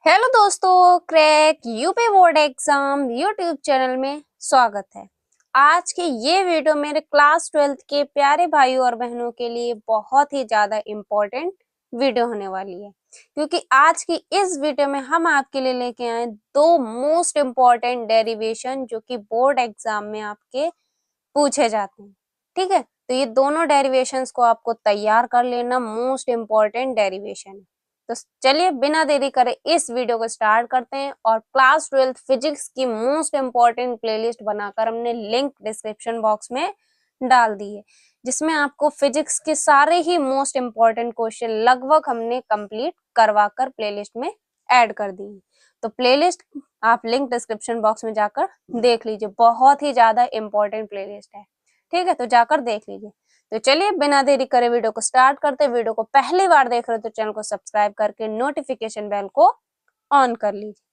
Hello दोस्तों, crack UP board exam YouTube channel में स्वागत है। आज की ये वीडियो मेरे क्लास 12th के प्यारे भाइयों और बहनों के लिए बहुत ही ज्यादा इम्पोर्टेंट वीडियो होने वाली है, क्योंकि आज की इस वीडियो में हम आपके लिए लेके आए दो मोस्ट इम्पोर्टेंट डेरिवेशन जो कि बोर्ड एग्जाम में आपके पूछे जाते हैं। ठीक है, तो ये दोनों डेरिवेशंस को आपको तैयार कर लेना, मोस्ट इम्पोर्टेंट डेरिवेशन है। तो चलिए बिना देरी करे इस वीडियो को स्टार्ट करते हैं। और क्लास 12th फिजिक्स की मोस्ट इम्पोर्टेंट प्लेलिस्ट बनाकर हमने लिंक डिस्क्रिप्शन बॉक्स में डाल दी है, जिसमें आपको फिजिक्स के सारे ही मोस्ट इम्पोर्टेंट क्वेश्चन लगभग हमने कंप्लीट करवा कर प्लेलिस्ट में ऐड कर दी है। तो प्लेलिस्ट आप लिंक डिस्क्रिप्शन बॉक्स में जाकर देख लीजिए, बहुत ही ज्यादा इम्पोर्टेंट प्लेलिस्ट है। ठीक है, तो जाकर देख लीजिए। तो चलिए बिना देरी करे वीडियो को स्टार्ट करते हैं। वीडियो को पहली बार देख रहे हो तो चैनल को सब्सक्राइब करके नोटिफिकेशन बेल को ऑन कर लीजिए।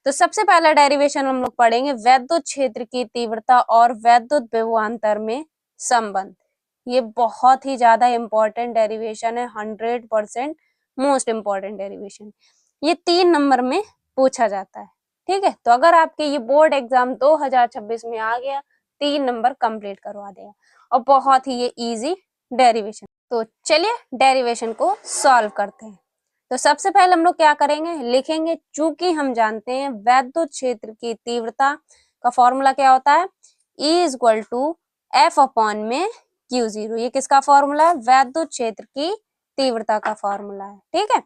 तो सबसे पहला डेरिवेशन हम लोग पढ़ेंगे वैद्युत क्षेत्र की तीव्रता और वैद्युत विभवांतर में संबंध। ये बहुत ही ज्यादा इंपॉर्टेंट डेरिवेशन है, 100% मोस्ट इंपॉर्टेंट डेरिवेशन। ये 3 नंबर में पूछा जाता है। ठीक है, तो अगर आपके ये बोर्ड एग्जाम 2026 में आ गया, 3 नंबर कंप्लीट करवा देगा और बहुत ही ये इजी डेरिवेशन। तो चलिए डेरिवेशन को सॉल्व करते हैं। तो सबसे पहले हम लोग क्या करेंगे, लिखेंगे चूंकि हम जानते हैं वैद्युत क्षेत्र की तीव्रता का फॉर्मूला क्या होता है, E equal to F upon में Q0। ये किसका फॉर्मूला है, वैद्युत क्षेत्र की तीव्रता का फॉर्मूला है। ठीक है,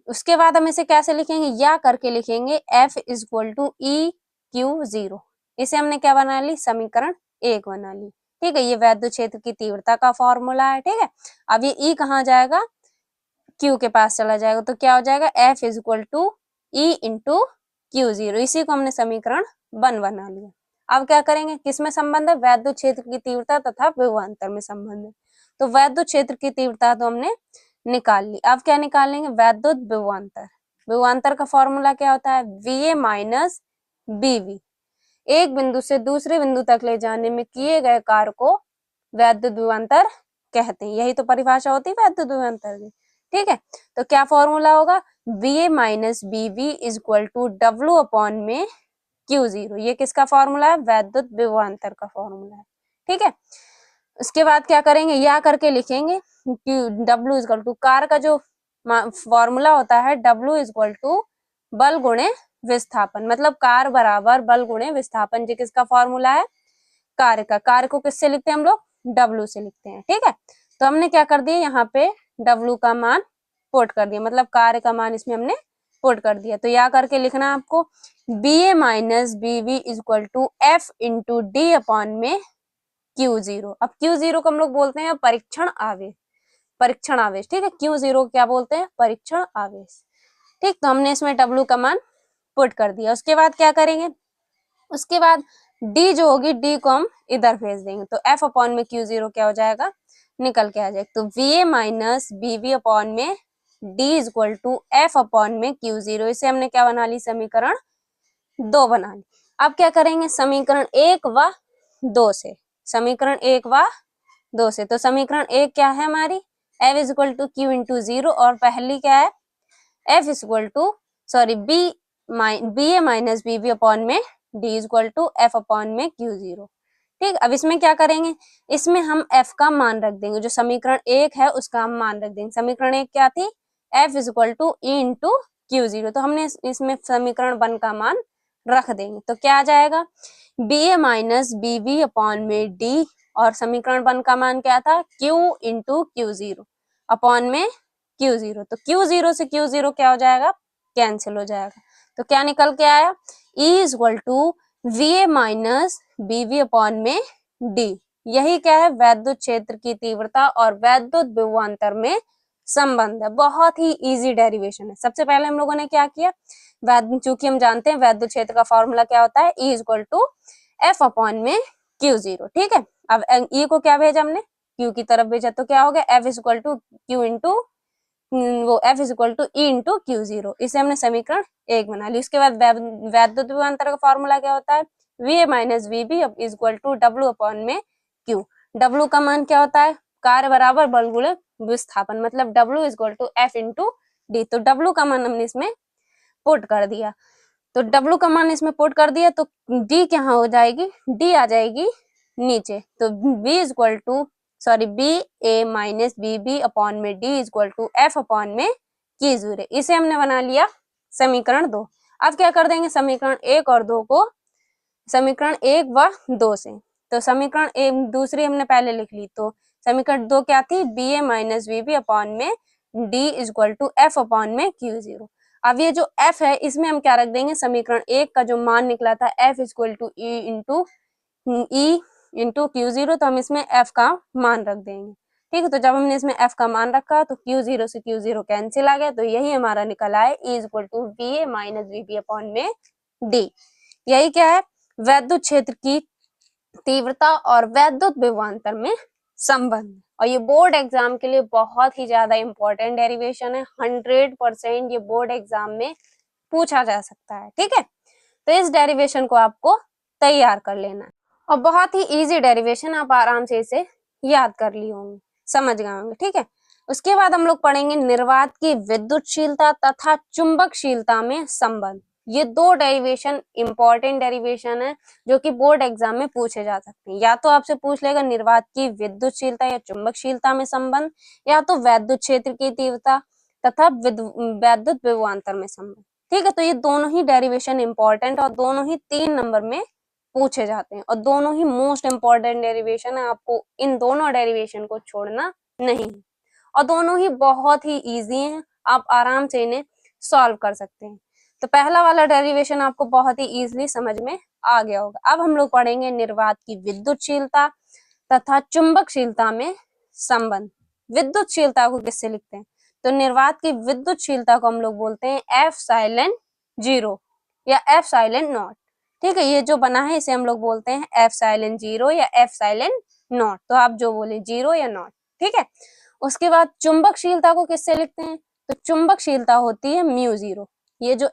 उसके बाद हम इसे कैसे लिखेंगे, या करके लिखेंगे F इक्वल टू EQ0। इसे हमने क्या बना ली, समीकरण 1 बना ली। ठीक है, ये वैद्युत क्षेत्र की तीव्रता का फॉर्मूला है। ठीक है, अब ये E कहाँ जाएगा, Q के पास चला जाएगा, तो क्या हो जाएगा F equal to E into Q0। इसी को हमने समीकरण 1 बना लिया। अब क्या करेंगे, किसमें संबंध है, वैद्युत क्षेत्र की तीव्रता तथा विभवांतर में संबंध है। तो वैद्युत क्षेत्र की तीव्रता तो हमने निकाल ली। अब क्या निकालेंगे, वैद्युत विभवांतर। विभवांतर का फॉर्मूला क्या होता है, VA माइनस BV। एक बिंदु से दूसरे बिंदु तक ले जाने में किए गए कार्य को वैद्युत विभवांतर कहते हैं। यही तो परिभाषा होती है वैद्युत विभवांतर की। ठीक है, तो क्या फॉर्मूला होगा, VA minus BV equal to W upon में Q0। ये किसका फॉर्मूला है, वैद्युत विभवांतर का फॉर्मूला है। ठीक है, उसके बाद क्या करेंगे, या करके लिखेंगे W इक्वल टू कार का जो फॉर्मूला होता है W इक्वल टू बल गुणे विस्थापन, मतलब कार बराबर बल गुणे विस्थापन। जी किसका फॉर्मूला है, कार्य का। कार्य को किससे लिखते हैं हम लोग, W से लिखते हैं। ठीक है, तो हमने क्या कर दिया, यहाँ पे W का मान पुट कर दिया, मतलब कार्य का मान इसमें हमने पुट कर दिया। तो या करके लिखना आपको BA minus BV equal to F into D upon में Q0। अब Q0 को हम लोग बोलते हैं परीक्षण आवेश, परीक्षण आवेश। ठीक है, Q0 को क्या बोलते हैं, परीक्षण आवेश। ठीक, तो हमने इसमें W का मान पुट कर दिया। उसके बाद क्या करेंगे, उसके बाद D जो होगी, D को हम इधर भेज देंगे, तो F अपॉन में Q0 क्या हो जाएगा, निकल के आ जाएगा। तो VA माइनस BV अपॉन में D equal to F upon में Q0। इसे हमने क्या बना ली, समीकरण 2 बना ली। अब क्या करेंगे, समीकरण 1 व 2 से, समीकरण 1 व 2 से। तो समीकरण 1 क्या है हमारी, F equal to Q into 0, और पहली क्या है, F equal to BA minus BV upon में D equal to F upon में Q0। ठीक, अब इसमें क्या करेंगे, इसमें हम F का मान रख देंगे, जो समीकरण 1 है उसका हम मान रख देंगे। समीकरण 1 क्या थी, F equal to E into Q0। तो हमने इसमें समीकरण 1 का मान रख देंगे, तो क्या आ जाएगा, BA माइनस BV अपॉन में D, और समीकरण 1 का मान क्या था, Q इंटू Q0 अपॉन में Q0। तो Q0 से Q0 क्या हो जाएगा, कैंसिल हो जाएगा। तो क्या निकल के आया, E equal to VA minus BV upon में D। यही क्या है, वैद्युत क्षेत्र की तीव्रता और वैद्युत विभवांतर में संबंध है। बहुत ही इजी डेरिवेशन है। सबसे पहले हम लोगों ने क्या किया, चूंकि हम जानते हैं वैद्युत क्षेत्र का फॉर्मूला क्या होता है, E equal to F upon में Q0। ठीक है, अब E को क्या भेजा हमने, Q की तरफ भेजा, तो क्या हो गया, F equal to Q into वो F equal to E into Q0। इसे हमने समीकरण 1 बना ली। उसके बाद वैद्युत विभवांतर का फॉर्मूला क्या होता है, VA minus VB equal to W upon में Q। W का मान क्या होता है, कार्य बराबर बल गुणे विस्थापन, मतलब W equal to F into D। तो W का मान हमने इसमें पुट कर दिया, तो W का मान इसमें पुट कर दिया तो D क्या हो जाएगी, D आ जाएगी नीचे। तो B equal to B A minus B B upon में D equal to F upon में Q0। इसे हमने बना लिया समीकरण 2। अब क्या कर देंगे समीकरण 1 और 2 को, समीकरण 1 व 2 से, तो समीकरण 1 दूसरी हमने पहले लिख ली, तो समीकरण 2 क्या थी, B A minus B B upon में D equal to F upon में Q0। अब ये जो F है इसमें हम क्या रख देंगे, समीकरण 1 का जो मान निकला था F equal to E into Q0, तो हम इसमें F का मान रख देंगे। ठीक है, तो जब हमने इसमें F का मान रखा तो Q0 से Q0 कैंसिल आ गया, तो यही हमारा निकल आए E equal to B A minus B B upon में D। यही क्या है, वैद्युत क्षेत्र की तीव्रता और वैद्युत विभवांतर में संबंध। और ये बोर्ड एग्जाम के लिए बहुत ही ज्यादा इंपॉर्टेंट डेरिवेशन है, 100% ये बोर्ड एग्जाम में पूछा जा सकता है। ठीक है, तो इस डेरिवेशन को आपको तैयार कर लेना है और बहुत ही इजी डेरिवेशन, आप आराम से इसे याद कर लिए होंगे, समझ गए होंगे। ठीक है, उसके बाद हम लोग पढ़ेंगे निर्वात की विद्युतशीलता तथा चुंबकशीलता में संबंध। ये दो डेरिवेशन इंपॉर्टेंट डेरिवेशन है जो कि बोर्ड एग्जाम में पूछे जा सकते हैं। या तो आपसे पूछ लेगा निर्वात की विद्युतशीलता या चुंबकशीलता में संबंध, या तो वैद्युत क्षेत्र की तीव्रता तथा वैद्युत विभवांतर में संबंध। ठीक है, तो ये दोनों ही डेरिवेशन इंपॉर्टेंट और दोनों ही 3 नंबर में पूछे जाते हैं और दोनों ही मोस्ट इंपॉर्टेंट डेरिवेशन है। आपको इन दोनों डेरिवेशन को छोड़ना नहीं और दोनों ही बहुत ही इजी हैं, आप आराम से इन्हें सॉल्व कर सकते हैं। तो पहला वाला डेरिवेशन आपको बहुत ही इजीली समझ में आ गया होगा। अब हम लोग पढ़ेंगे निर्वात की विद्युतशीलता तथा चुंबकशीलता में संबंध। विद्युतशीलता को किससे लिखते हैं, तो निर्वात की विद्युतशीलता को हम लोग बोलते हैं एप्सिलॉन 0 या एप्सिलॉन नॉट। ठीक है, ये जो बना है इसे हम लोग बोलते हैं एप्सिलॉन 0 या एप्सिलॉन नॉट, तो आप जो बोले 0 या नॉट। ठीक है, उसके बाद चुंबकशीलता को किससे लिखते हैं, तो चुंबकशीलता होती है म्यू 0। ये जो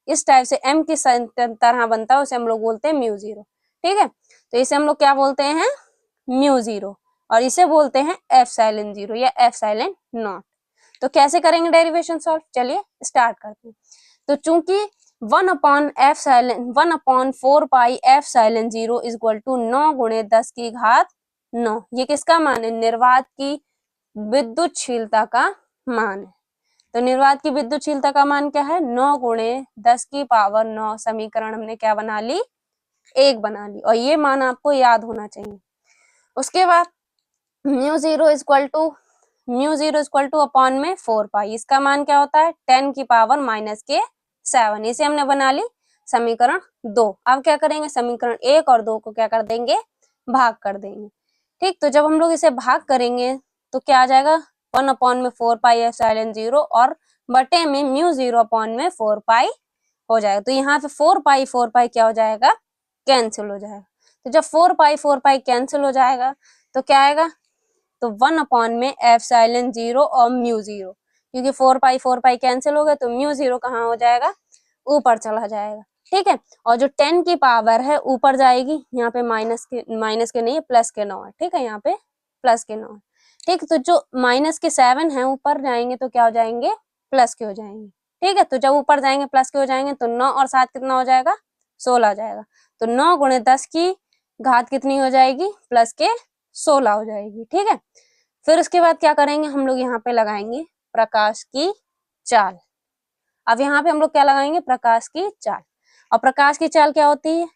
इस टाइप से एम की तरह बनता है उसे हम लोग बोलते हैं म्यू 0। ठीक है, तो इसे हम लोग क्या बोलते हैं, म्यू 0, और इसे बोलते हैं एप्सिलॉन 0 या एप्सिलॉन नॉट। तो कैसे करेंगे डेरिवेशन सॉल्व, चलिए स्टार्ट करते हैं। तो चूंकि 1/4 पाई एप्सिलॉन 0 इक्वल टू 9 गुणे 10 की घात 9, ये किसका मान है, निर्वात की विद्युतशीलता का मान है। तो निर्वात की विद्युतशीलता का मान क्या है, 9 गुणे 10 की पावर 9। समीकरण हमने क्या बना ली, 1 बना ली, और ये मान आपको याद होना चाहिए। उसके बाद म्यू 0 इक्वल टू अपॉन में 4 पाई, इसका मान क्या होता है 10 की पावर -7। इसे हमने बना ली समीकरण 2। अब क्या करेंगे, समीकरण 1 और 2 को क्या कर देंगे, भाग कर देंगे। ठीक, तो जब हम लोग इसे भाग करेंगे तो क्या आ जाएगा, 1/4 पाई एप्सिलॉन 0 और बटे में म्यू 0 अपॉन में 4 पाई हो जाएगा। तो यहाँ पे 4 पाई क्या हो जाएगा, कैंसिल हो जाएगा। तो जब 4 पाई कैंसिल हो जाएगा तो क्या आएगा, तो 1 अपॉन में एप्सिलॉन 0 और म्यू 0, क्योंकि 4 पाई कैंसिल हो गया तो म्यू 0 कहाँ हो जाएगा, ऊपर चला जाएगा। ठीक है, और जो 10 की पावर है ऊपर जाएगी, यहाँ पे माइनस के नहीं प्लस के 9 है। ठीक है, यहाँ पे प्लस के 9 है। ठीक, तो जो -7 है ऊपर जाएंगे तो क्या हो जाएंगे, प्लस के हो जाएंगे। ठीक है, तो जब ऊपर जाएंगे प्लस के हो जाएंगे तो 9 और 7 कितना हो जाएगा, 16 हो जाएगा। तो 9 गुणे 10 की घात कितनी हो जाएगी, प्लस के 16 हो जाएगी। ठीक है, फिर उसके बाद क्या करेंगे, हम लोग यहाँ पे लगाएंगे प्रकाश की चाल। अब यहाँ पे हम लोग क्या लगाएंगे, प्रकाश की चाल। और प्रकाश की चाल क्या होती है,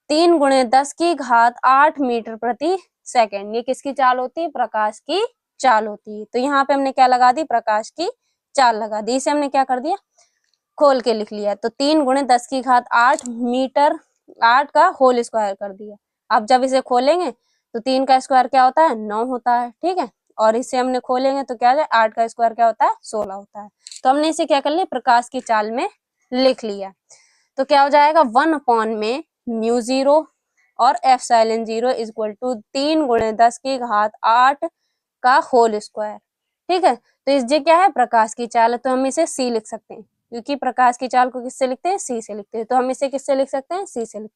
3 गुणे 10 की घात 8 मीटर प्रति सेकेंड। ये किसकी चाल होती है, प्रकाश की चाल होती है। तो यहाँ पे हमने क्या लगा दी, प्रकाश की चाल लगा दी। इसे हमने क्या कर दिया, खोल के लिख लिया। तो 3 गुणे 10 की घात 8 मीटर, 8 का होल स्क्वायर कर दिया। अब जब इसे खोलेंगे तो 3 का स्क्वायर क्या होता है, 9 होता है। ठीक है, और इसे हमने खोलेंगे तो क्या है, 8 का स्क्वायर क्या होता है, 16 होता है। तो हमने इसे क्या कर लिया, प्रकाश की चाल में लिख लिया। तो क्या हो जाएगा, 1 अपॉन में म्यू 0 और एप्सिलॉन 0 इक्वल टू 3 गुणे 10 की घात 8 का होल स्क्वायर। ठीक है, तो इस जे क्या है, प्रकाश की चाल है, तो हम इसे सी लिख सकते हैं, क्योंकि प्रकाश की चाल को किससे लिखते हैं, सी से लिखते हैं। तो हम इसे किससे लिख सकते हैं, सी से लिखते हैं।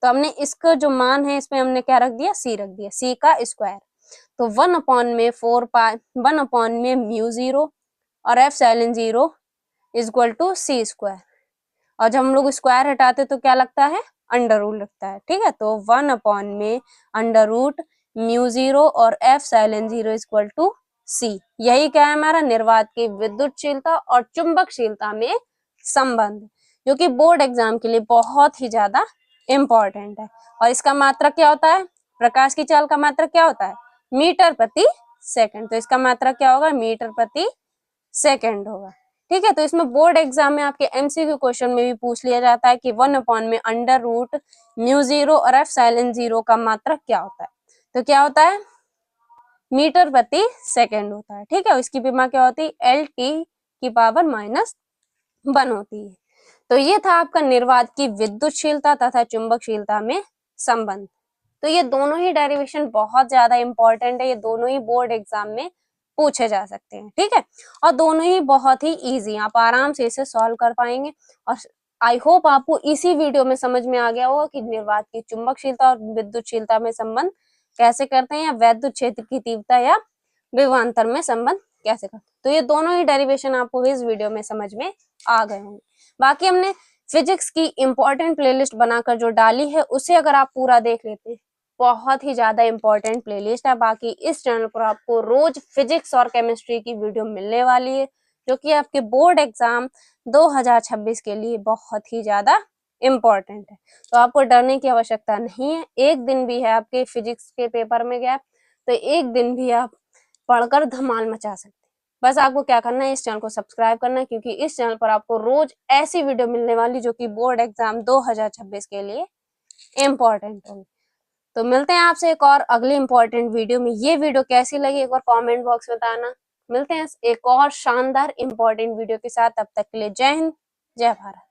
तो हमने इसका जो मान है इसमें हमने क्या रख दिया, सी रख दिया, सी का स्क्वायर। तो 1 अपॉन में म्यू 0 और epsilon 0 equal to C square. और जब हम लोग स्क्वायर हटाते तो क्या लगता है, अंडर रूट लगता है। ठीक है, तो 1 में अंडर रूट म्यू 0 और एफ साइलेंस 0 इक्वल टू सी। यही क्या है हमारा निर्वात की विद्युतशीलता और चुंबकशीलता में संबंध, जो कि बोर्ड एग्जाम के लिए बहुत ही ज्यादा इंपॉर्टेंट है। और इसका मात्रक क्या होता है, प्रकाश की चाल का मात्रक क्या होता है, मीटर प्रति सेकंड। तो इसका मात्रक क्या होगा, मीटर प्रति सेकंड होगा। ठीक है, तो इसमें बोर्ड एग्जाम में आपके एमसीक्यू क्वेश्चन में भी पूछ लिया जाता है कि 1 में अंडर रूट म्यू 0 और एफ साइलेंस 0 का मात्रक क्या होता है। तो क्या होता है, मीटर प्रति सेकंड होता है। ठीक है, इसकी विमा क्या होती है, एल टी की पावर -1 होती है। तो ये था आपका निर्वात की विद्युतशीलता तथा चुंबकशीलता में संबंध। तो ये दोनों ही डेरिवेशन बहुत ज्यादा इंपॉर्टेंट है, ये दोनों ही बोर्ड एग्जाम में पूछे जा सकते हैं। ठीक है, और दोनों ही बहुत ही इजी, आप आराम से इसे सॉल्व कर पाएंगे। और आई होप आपको इसी वीडियो में समझ में आ गया होगा कि निर्वात की चुंबकशीलता और विद्युतशीलता में संबंध कैसे करते हैं, या वैद्युत क्षेत्र की तीव्रता या विभवांतर में संबंध कैसे करते हैं। तो ये दोनों ही डेरिवेशन आपको इस वीडियो में समझ में आ गए होंगे। बाकी हमने फिजिक्स की इंपॉर्टेंट प्लेलिस्ट बनाकर जो डाली है, उसे अगर आप पूरा देख लेते हैं, बहुत ही ज्यादा इंपॉर्टेंट प्लेलिस्ट है। बाकी इस चैनल पर आपको रोज फिजिक्स और केमिस्ट्री की वीडियो मिलने वाली है, जो कि आपके बोर्ड एग्जाम 2026 के लिए बहुत ही ज्यादा इम्पोर्टेंट है। तो आपको डरने की आवश्यकता नहीं है, एक दिन भी है आपके फिजिक्स के पेपर में गैप, तो एक दिन भी आप पढ़कर धमाल मचा सकते हैं। बस आपको क्या करना है, इस चैनल को सब्सक्राइब करना है, क्योंकि इस चैनल पर आपको रोज ऐसी वीडियो मिलने वाली जो कि बोर्ड एग्जाम 2026 के लिए इम्पोर्टेंट होगी। तो मिलते हैं आपसे एक और अगली इंपॉर्टेंट वीडियो में। ये वीडियो कैसी लगी एक बार कमेंट बॉक्स में बताना। मिलते हैं एक और शानदार इंपॉर्टेंट वीडियो के साथ, तब तक के लिए जय हिंद, जय भारत।